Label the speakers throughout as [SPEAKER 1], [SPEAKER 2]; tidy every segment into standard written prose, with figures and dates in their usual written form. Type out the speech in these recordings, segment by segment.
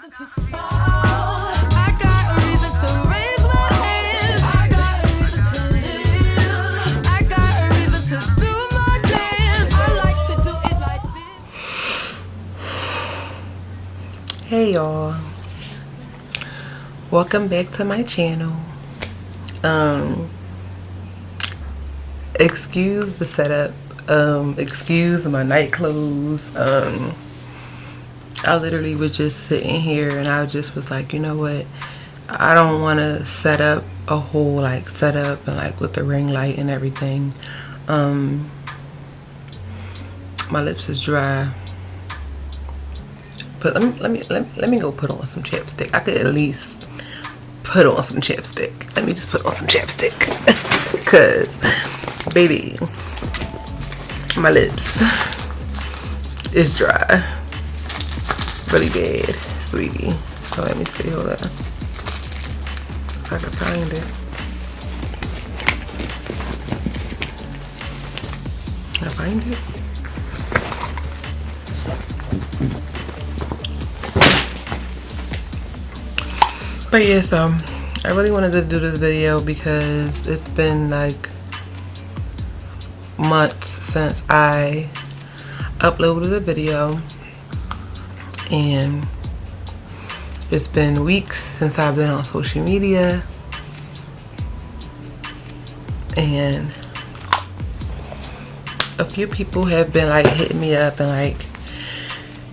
[SPEAKER 1] reason to smile. I got a reason to raise my hands. I got a reason to live. I got a reason to do my dance. I like to do it like this.
[SPEAKER 2] Hey y'all, welcome back to my channel. Excuse the setup, excuse my night clothes. I literally was just sitting here and I just was like, you know what, I don't want to set up a whole like setup and like with the ring light and everything. My lips is dry, but let me go put on some chapstick. I could at least put on some chapstick. Let me just put on some chapstick because baby, my lips is dry really bad, sweetie. So let me see, hold up, if I can find it. Can I find it? But yeah, so I really wanted to do this video because it's been like months since I uploaded a video, and it's been weeks since I've been on social media, and a few people have been like hitting me up and like,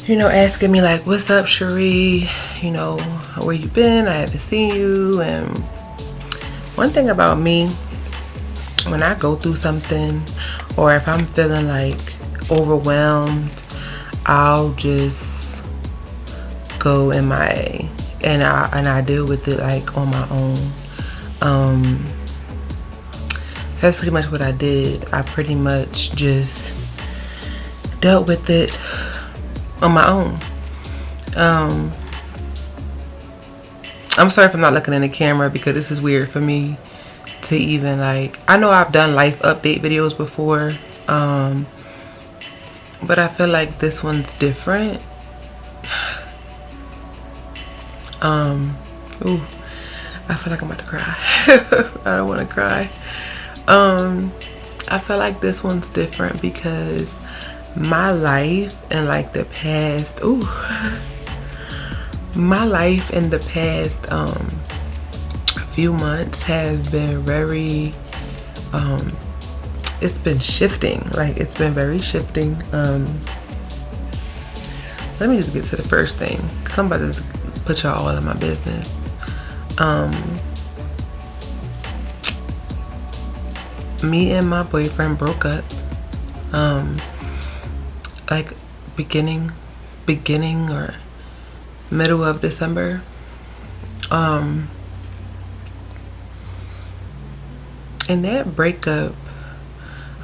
[SPEAKER 2] you know, asking me like, what's up, Cherie, you know, where you been? I haven't seen you. And one thing about me, when I go through something or if I'm feeling like overwhelmed, I'll just go in my and I deal with it like on my own. That's pretty much what I did. I pretty much just dealt with it on my own. I'm sorry if I'm not looking in the camera because this is weird for me to even like, I know I've done life update videos before, but I feel like this one's different. Ooh, I feel like I'm about to cry. I don't want to cry. I feel like this one's different because my life and like the past, my life in the past few months have been very it's been shifting. Like, it's been very shifting. Let me just get to the first thing, because I'm about to put y'all all in my business. Me and my boyfriend broke up like beginning or middle of December. And that breakup,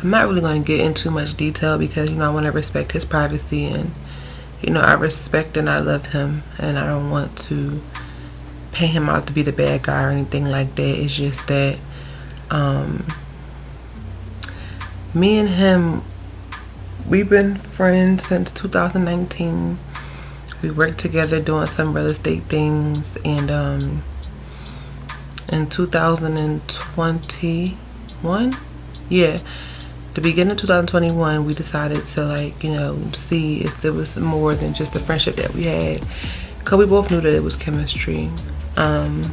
[SPEAKER 2] I'm not really going to get into much detail because, you know, I want to respect his privacy, and, you know, I respect and I love him, and I don't want to paint him out to be the bad guy or anything like that. It's just that me and him, we've been friends since 2019. We worked together doing some real estate things, and in 2021, yeah, the beginning of 2021, we decided to, like, you know, see if there was more than just the friendship that we had, because we both knew that it was chemistry. And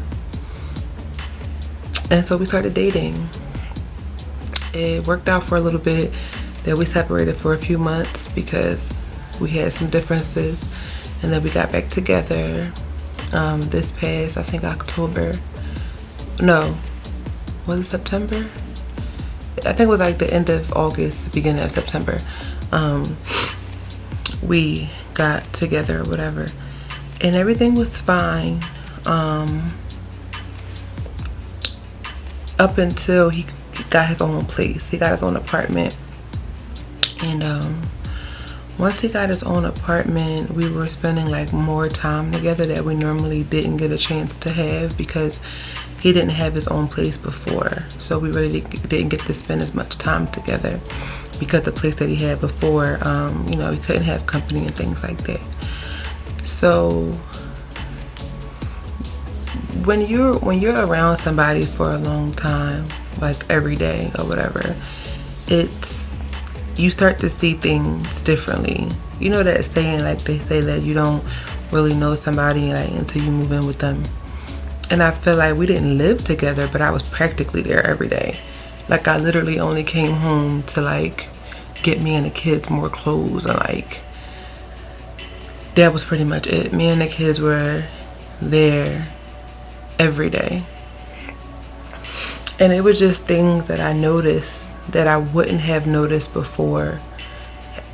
[SPEAKER 2] so we started dating. It worked out for a little bit. Then we separated for a few months because we had some differences, and then we got back together this past, I think, October. No, was it September? I think it was like the end of August, beginning of September. We got together or whatever, and everything was fine up until he got his own place. He got his own apartment, and once he got his own apartment, we were spending like more time together that we normally didn't get a chance to have because he didn't have his own place before. So we really didn't get to spend as much time together because the place that he had before, you know, he couldn't have company and things like that. So when you're around somebody for a long time, like every day or whatever, you start to see things differently. You know that saying, like they say that you don't really know somebody like until you move in with them. And I feel like we didn't live together, but I was practically there every day. Like I literally only came home to like get me and the kids more clothes, and like that was pretty much it. Me and the kids were there every day. And it was just things that I noticed that I wouldn't have noticed before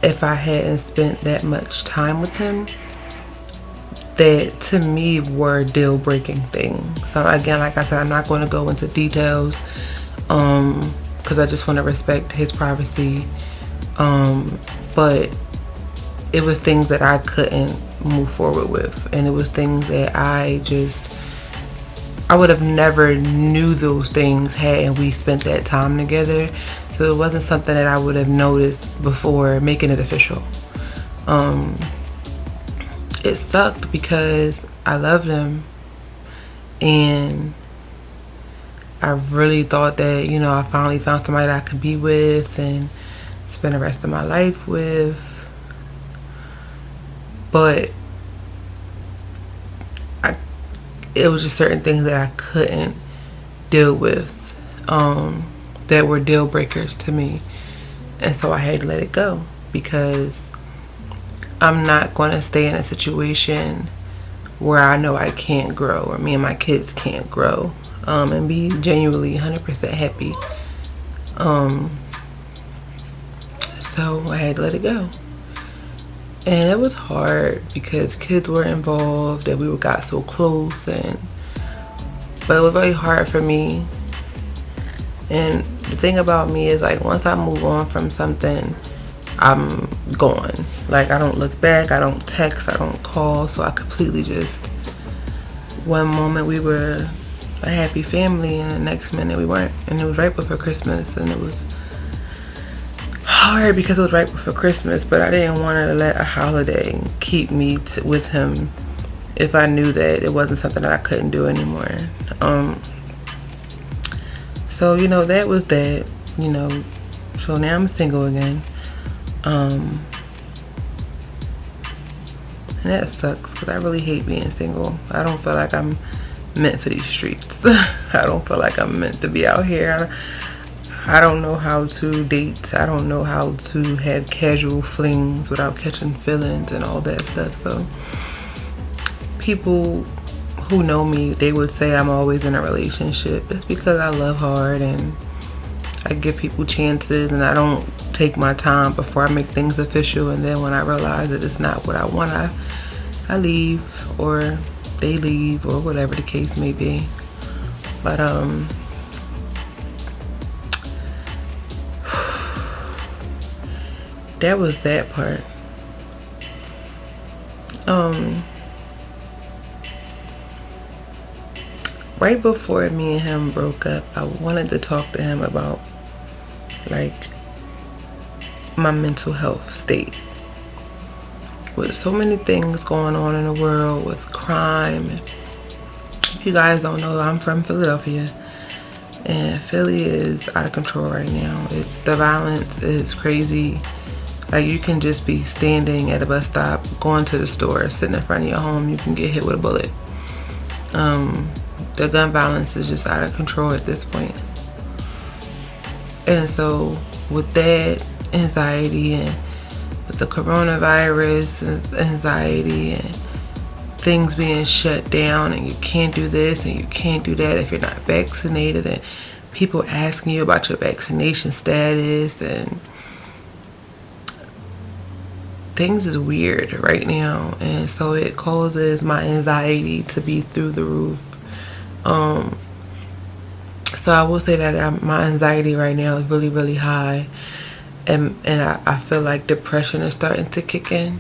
[SPEAKER 2] if I hadn't spent that much time with him, that to me were deal breaking things. So again, like I said, I'm not going to go into details because I just want to respect his privacy. But it was things that I couldn't move forward with, and it was things that I would have never knew those things hadn't we spent that time together. So it wasn't something that I would have noticed before making it official. It sucked because I loved him, and I really thought that, you know, I finally found somebody that I could be with and spend the rest of my life with. But it was just certain things that I couldn't deal with that were deal breakers to me. And so I had to let it go, because I'm not going to stay in a situation where I know I can't grow, or me and my kids can't grow, and be genuinely 100% happy. So I had to let it go. And it was hard because kids were involved and we got so close, but it was very hard for me. And the thing about me is, like, once I move on from something, I'm gone. Like, I don't look back, I don't text, I don't call. So I completely just, one moment we were a happy family and the next minute we weren't. And it was right before Christmas, and it was hard because it was right before Christmas, but I didn't want to let a holiday keep me with him if I knew that it wasn't something that I couldn't do anymore. So, you know, that was that, you know. So now I'm single again. And that sucks because I really hate being single. I don't feel like I'm meant for these streets. I don't feel like I'm meant to be out here. I don't know how to date. I don't know how to have casual flings without catching feelings and all that stuff. So people who know me, they would say I'm always in a relationship. It's because I love hard and I give people chances, and I don't take my time before I make things official. And then when I realize that it's not what I want, I leave, or they leave, or whatever the case may be. But that was that part. Right before me and him broke up, I wanted to talk to him about, like, my mental health state. With so many things going on in the world, with crime. If you guys don't know, I'm from Philadelphia, and Philly is out of control right now. The violence is crazy. Like, you can just be standing at a bus stop, going to the store, sitting in front of your home, you can get hit with a bullet. The gun violence is just out of control at this point. And so with that anxiety, and with the coronavirus anxiety, and things being shut down, and you can't do this and you can't do that if you're not vaccinated, and people asking you about your vaccination status, and things is weird right now. And so it causes my anxiety to be through the roof. So I will say that my anxiety right now is really, really high, and I feel like depression is starting to kick in.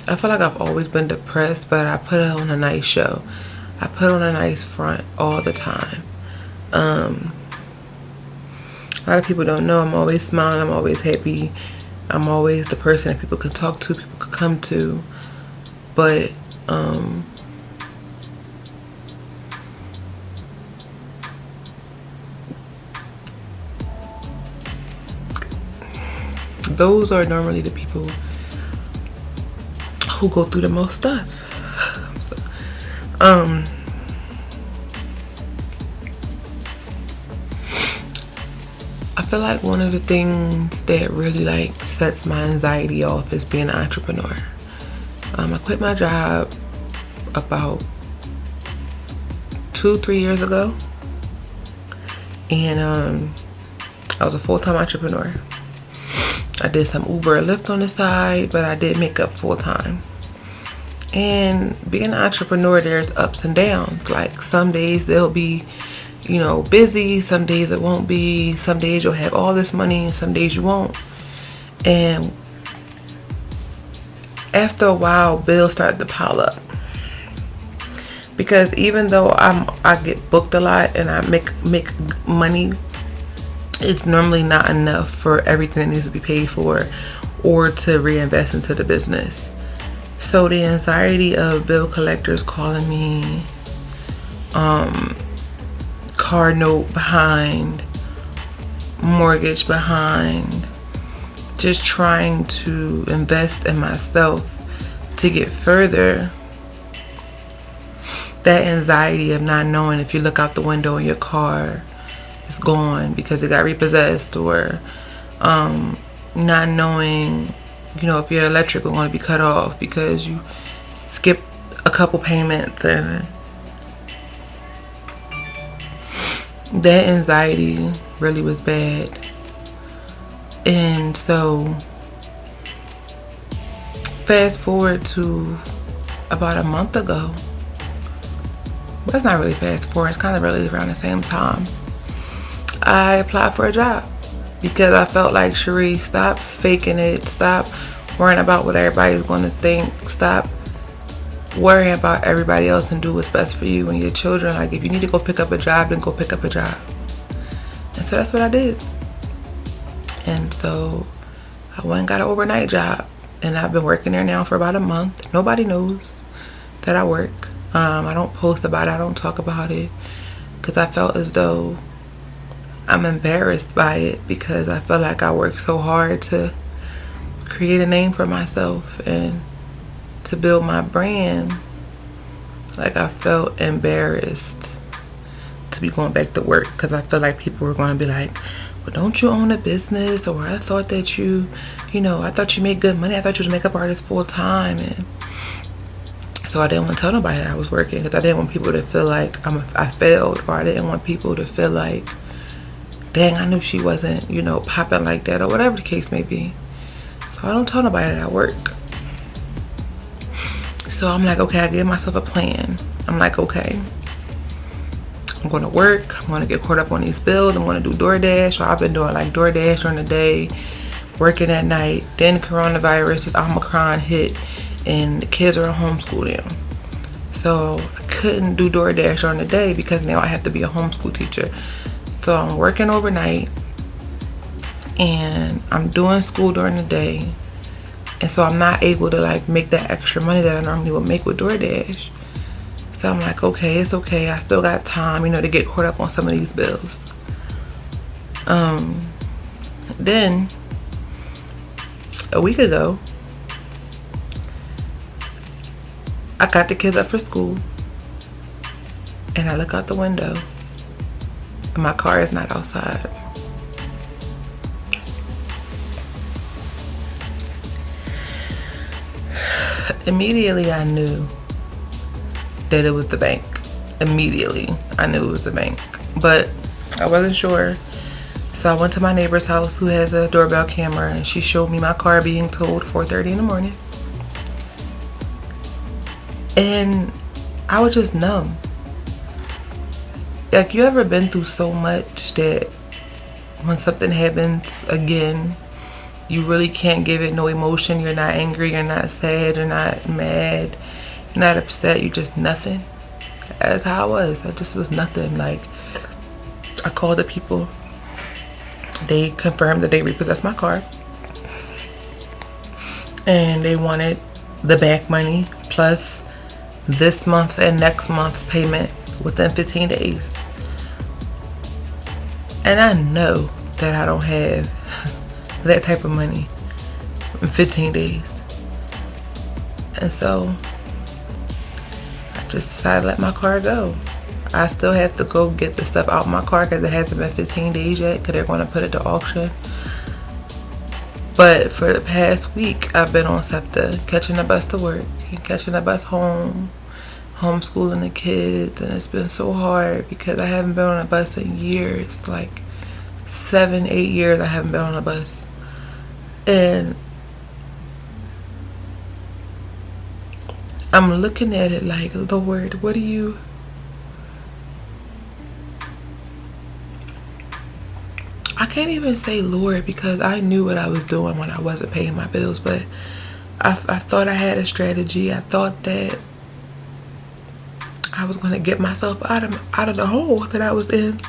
[SPEAKER 2] I feel like I've always been depressed, but I put on a nice show. I put on a nice front all the time. A lot of people don't know I'm always smiling, I'm always happy, I'm always the person that people can talk to, people can come to. But those are normally the people who go through the most stuff. So, I feel like one of the things that really like sets my anxiety off is being an entrepreneur. I quit my job about 2-3 years ago, and I was a full-time entrepreneur. I did some Uber and Lyft on the side, but I did make up full-time. And being an entrepreneur, there's ups and downs. Like some days they'll be, busy. Some days it won't be. Some days you'll have all this money and some days you won't. And after a while, bills started to pile up. Because even though I get booked a lot and I make money, it's normally not enough for everything that needs to be paid for or to reinvest into the business. So the anxiety of bill collectors calling me, car note behind, mortgage behind, just trying to invest in myself to get further. That anxiety of not knowing if you look out the window in your car, it's gone because it got repossessed, or not knowing, if your electric is going to be cut off because you skipped a couple payments, and that anxiety really was bad. And so fast forward to about a month ago. Well, it's not really fast forward, it's kind of really around the same time. I applied for a job because I felt like, Cherie, stop faking it. Stop worrying about what everybody's going to think. Stop worrying about everybody else and do what's best for you and your children. Like, if you need to go pick up a job, then go pick up a job. And so that's what I did. And so I went and got an overnight job. And I've been working there now for about a month. Nobody knows that I work. I don't post about it. I don't talk about it. Because I felt as though I'm embarrassed by it, because I feel like I worked so hard to create a name for myself and to build my brand. Like, I felt embarrassed to be going back to work, because I feel like people were going to be like, well, don't you own a business? Or I thought that I thought you made good money. I thought you was a makeup artist full time. And so I didn't want to tell nobody that I was working, because I didn't want people to feel like I failed, or I didn't want people to feel like, dang, I knew she wasn't, popping like that, or whatever the case may be. So I don't tell nobody that I work. So I'm like, okay, I gave myself a plan. I'm like, okay, I'm going to work. I'm going to get caught up on these bills. I'm going to do DoorDash. So I've been doing like DoorDash during the day, working at night. Then coronavirus, this Omicron hit, and the kids are in homeschool now. So I couldn't do DoorDash during the day because now I have to be a homeschool teacher. So I'm working overnight and I'm doing school during the day. And so I'm not able to like make that extra money that I normally would make with DoorDash. So I'm like, okay, it's okay. I still got time, to get caught up on some of these bills. Then a week ago, I got the kids up for school and I look out the window and my car is not outside. Immediately I knew that it was the bank. Immediately I knew it was the bank, but I wasn't sure. So I went to my neighbor's house who has a doorbell camera, and she showed me my car being towed 4:30 in the morning. And I was just numb. Like, you ever been through so much that when something happens again, you really can't give it no emotion? You're not angry, you're not sad, you're not mad, you're not upset, you're just nothing. That's how I was. I just was nothing. Like, I called the people. They confirmed that they repossessed my car. And they wanted the back money plus this month's and next month's payment within 15 days. And I know that I don't have that type of money. in 15 days. And so I just decided to let my car go. I still have to go get the stuff out my car because it hasn't been 15 days yet because they're going to put it to auction. But for the past week, I've been on SEPTA, catching the bus to work and catching the bus home, homeschooling the kids, and it's been so hard because I haven't been on a bus in years, like 7-8 years I haven't been on a bus. And I'm looking at it like, Lord, what do you... I can't even say Lord because I knew what I was doing when I wasn't paying my bills, but I thought I had a strategy. I thought that I was going to get myself out of the hole that I was in.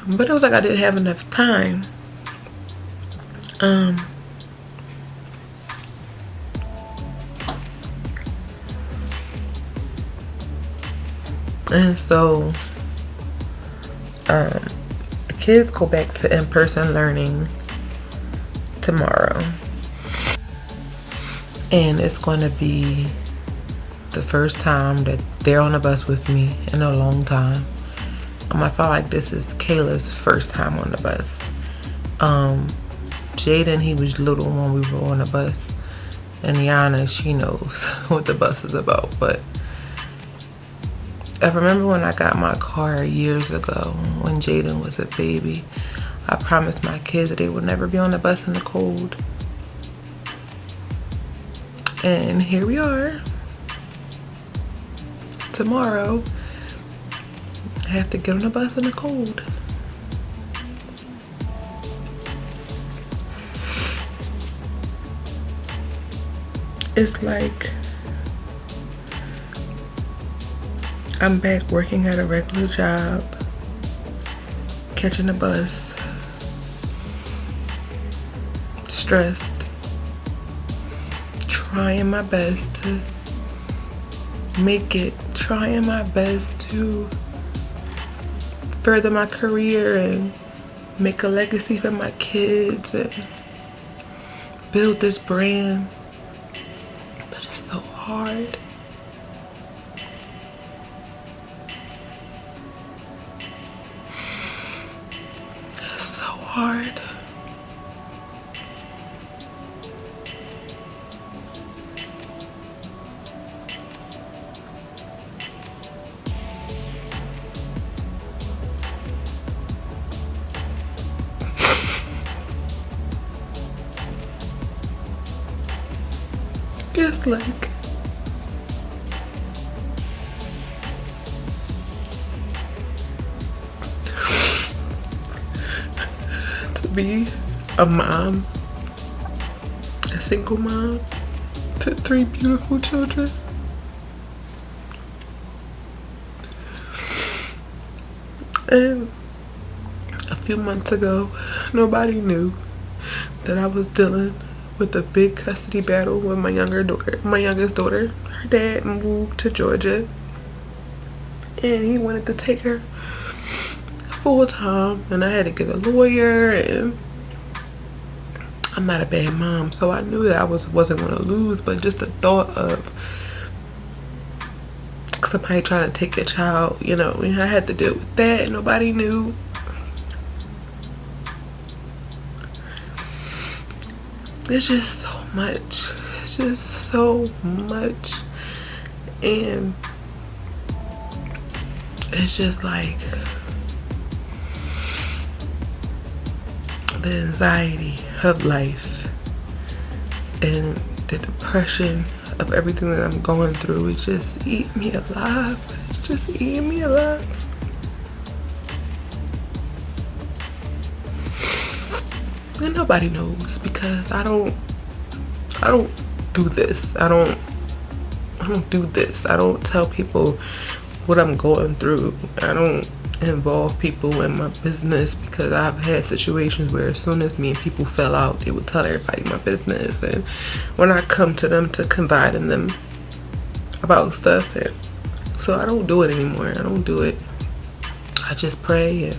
[SPEAKER 2] But it was like I didn't have enough time. And so the kids go back to in-person learning tomorrow. And it's going to be the first time that they're on a bus with me in a long time. I feel like this is Kayla's first time on the bus. Jaden, he was little when we were on the bus. And Yana, she knows what the bus is about. But I remember when I got my car years ago, when Jaden was a baby, I promised my kids that they would never be on the bus in the cold. And here we are. Tomorrow, I have to get on the bus in the cold. It's like I'm back working at a regular job, catching a bus, stressed, trying my best to make it, trying my best to further my career and make a legacy for my kids and build this brand. But it's so hard. It's so hard. It's like to be a mom, a single mom to 3 beautiful children. And a few months ago, nobody knew that I was dealing with a big custody battle with my youngest daughter. Her dad moved to Georgia and he wanted to take her full time, and I had to get a lawyer, and I'm not a bad mom, so I knew that I wasn't going to lose. But just the thought of somebody trying to take your child, and I had to deal with that, and nobody knew. It's just so much. It's just so much. And it's just like the anxiety of life and the depression of everything that I'm going through. It's just eating me alive. It's just eating me alive. And nobody knows because I don't do this. I don't do this. I don't tell people what I'm going through. I don't involve people in my business because I've had situations where as soon as me and people fell out, they would tell everybody my business. And when I come to them to confide in them about stuff, and so I don't do it anymore. I don't do it. I just pray and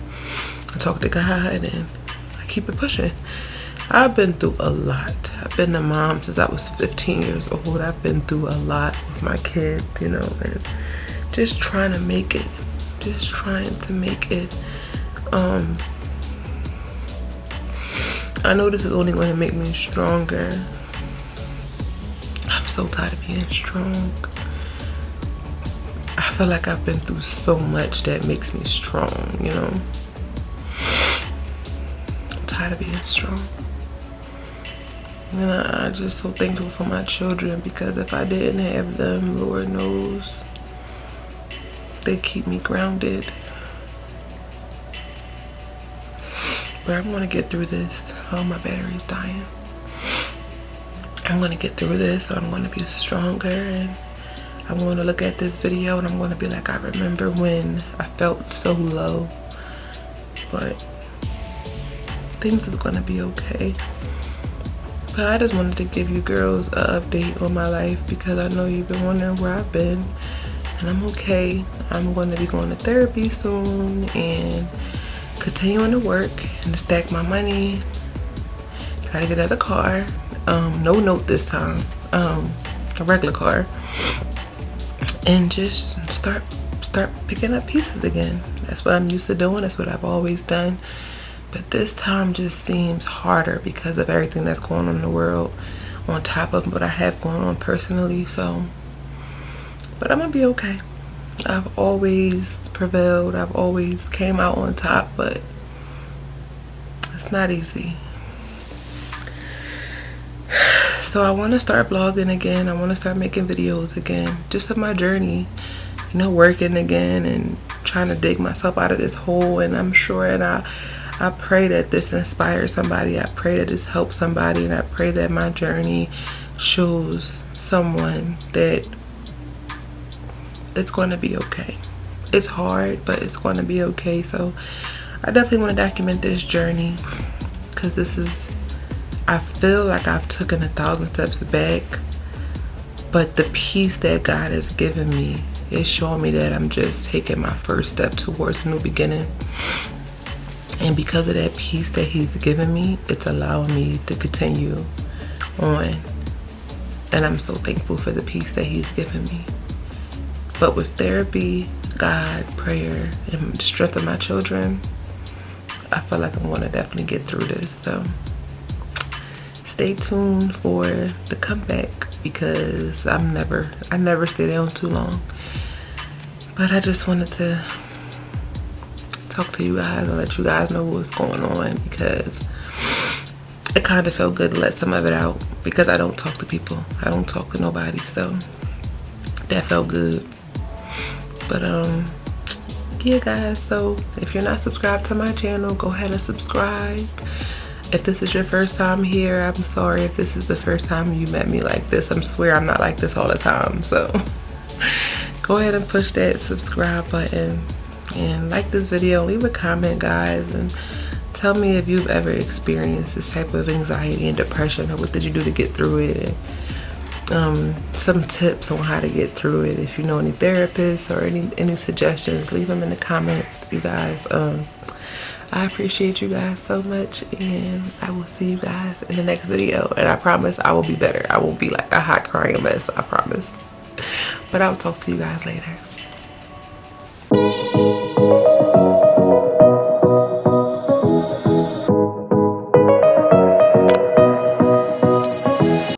[SPEAKER 2] talk to God, and keep it pushing. I've been through a lot. I've been a mom since I was 15 years old. I've been through a lot with my kids, you know, and just trying to make it. Just trying to make it. I know this is only going to make me stronger. I'm so tired of being strong. I feel like I've been through so much that makes me strong, you know. I'm tired of being strong. And I'm just so thankful for my children, because if I didn't have them, Lord knows, they keep me grounded. But I'm going to get through this. Oh, my battery's dying. I'm going to get through this. I'm going to be stronger, and I'm going to look at this video and I'm going to be like, I remember when I felt so low. But things is going to be okay. But I just wanted to give you girls an update on my life, because I know you've been wondering where I've been. And I'm okay. I'm going to be going to therapy soon and continuing to work and to stack my money. Try to get another car. No note this time. A regular car. And just start picking up pieces again. That's what I'm used to doing. That's what I've always done. But this time just seems harder because of everything that's going on in the world, on top of what I have going on personally. So, but I'm gonna be okay. I've always prevailed. I've always came out on top, but it's not easy. So I want to start blogging again. I want to start making videos again, just of my journey, you know, working again and trying to dig myself out of this hole. And I'm sure, and I pray that this inspires somebody. I pray that this helps somebody, and I pray that my journey shows someone that it's going to be okay. It's hard, but it's going to be okay. So I definitely want to document this journey, because this is, I feel like I've taken 1,000 steps back, but the peace that God has given me is showing me that I'm just taking my first step towards a new beginning. And because of that peace that He's given me, it's allowing me to continue on. And I'm so thankful for the peace that He's given me. But with therapy, God, prayer, and the strength of my children, I feel like I'm going to definitely get through this. So stay tuned for the comeback, because I never stay down too long. But I just wanted to talk to you guys and let you guys know what's going on, because it kind of felt good to let some of it out, because I don't talk to people. I don't talk to nobody, so that felt good. But yeah guys, so if you're not subscribed to my channel, go ahead and subscribe. If this is your first time here, I'm sorry if this is the first time you met me like this. I swear I'm not like this all the time. So go ahead and push that subscribe button and like this video. Leave a comment, guys, and tell me if you've ever experienced this type of anxiety and depression, or what did you do to get through it, and some tips on how to get through it. If you know any therapists or any suggestions, leave them in the comments, you guys. I appreciate you guys so much, and I will see you guys in the next video. And I promise I will be better. I won't be like a hot crying mess, I promise. But I'll talk to you guys later.